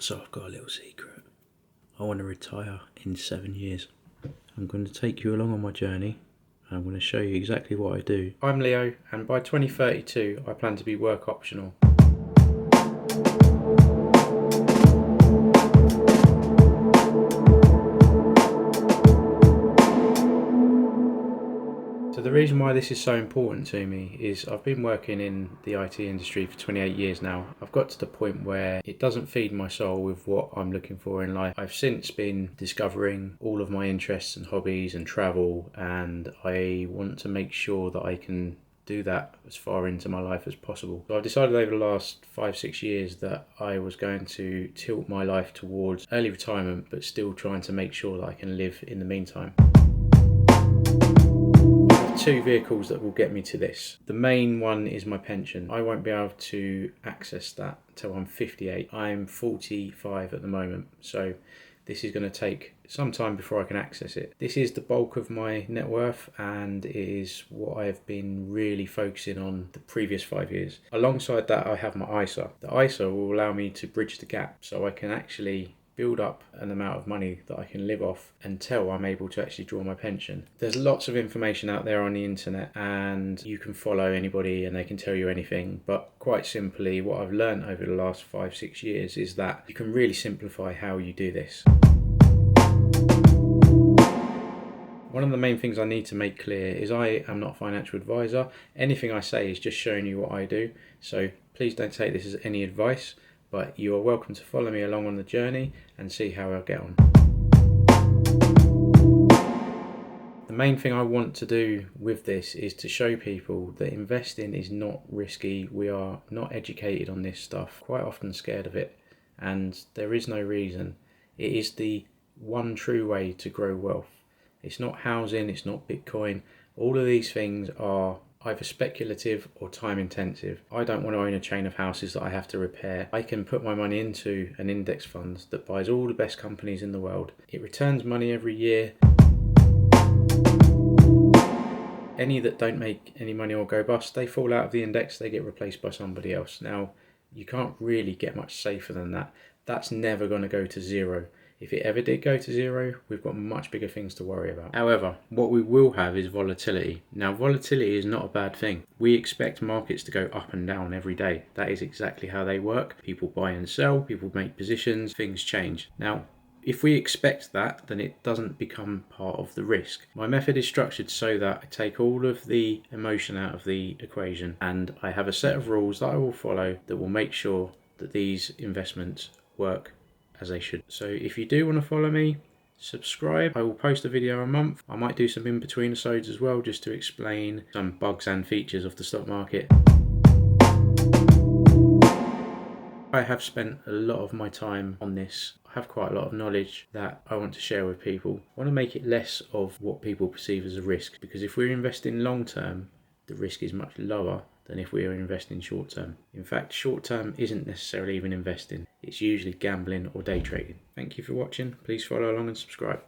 So I've got a little secret. I want to retire in 7 years. I'm going to take you along on my journey. I'm going to show you exactly what I do. I'm Leo, and by 2032 I plan to be work optional. So the reason why this is so important to me is I've been working in the IT industry for 28 years now. I've got to the point where it doesn't feed my soul with what I'm looking for in life. I've since been discovering all of my interests and hobbies and travel, and I want to make sure that I can do that as far into my life as possible. So I've decided over the last 5-6 years that I was going to tilt my life towards early retirement, but still trying to make sure that I can live in the meantime. Two vehicles that will get me to this. The main one is my pension. I won't be able to access that till I'm 58. I'm 45 at the moment, so this is going to take some time before I can access it. This is the bulk of my net worth, and it is what I've been really focusing on the previous 5 years. Alongside that, I have my ISA. The ISA will allow me to bridge the gap, so I can actually build up an amount of money that I can live off until I'm able to actually draw my pension. There's lots of information out there on the internet, and you can follow anybody and they can tell you anything, but quite simply what I've learned over the last 5-6 years is that you can really simplify how you do this. One of the main things I need to make clear is I am not a financial advisor. Anything I say is just showing you what I do, so please don't take this as any advice, but you are welcome to follow me along on the journey and see how I'll get on. The main thing I want to do with this is to show people that investing is not risky. We are not educated on this stuff, quite often scared of it, and there is no reason. It is the one true way to grow wealth. It's not housing, it's not Bitcoin. All of these things are either speculative or time intensive. I don't want to own a chain of houses that I have to repair. I can put my money into an index fund that buys all the best companies in the world. It returns money every year. Any that don't make any money or go bust, they fall out of the index, they get replaced by somebody else. Now, you can't really get much safer than that. That's never going to go to zero. If it ever did go to zero, we've got much bigger things to worry about. However, what we will have is volatility. Now, volatility is not a bad thing. We expect markets to go up and down every day. That is exactly how they work. People buy and sell, people make positions, things change. Now, if we expect that, then it doesn't become part of the risk. My method is structured so that I take all of the emotion out of the equation, and I have a set of rules that I will follow that will make sure that these investments work as they should. So if you do want to follow me, subscribe. I will post a video a month. I might do some in-between episodes as well, just to explain some bugs and features of the stock market. I have spent a lot of my time on this. I have quite a lot of knowledge that I want to share with people. I want to make it less of what people perceive as a risk, because if we're investing long term, the risk is much lower than if we are investing short term. In fact, short term isn't necessarily even investing. It's usually gambling or day trading. Thank you for watching. Please follow along and subscribe.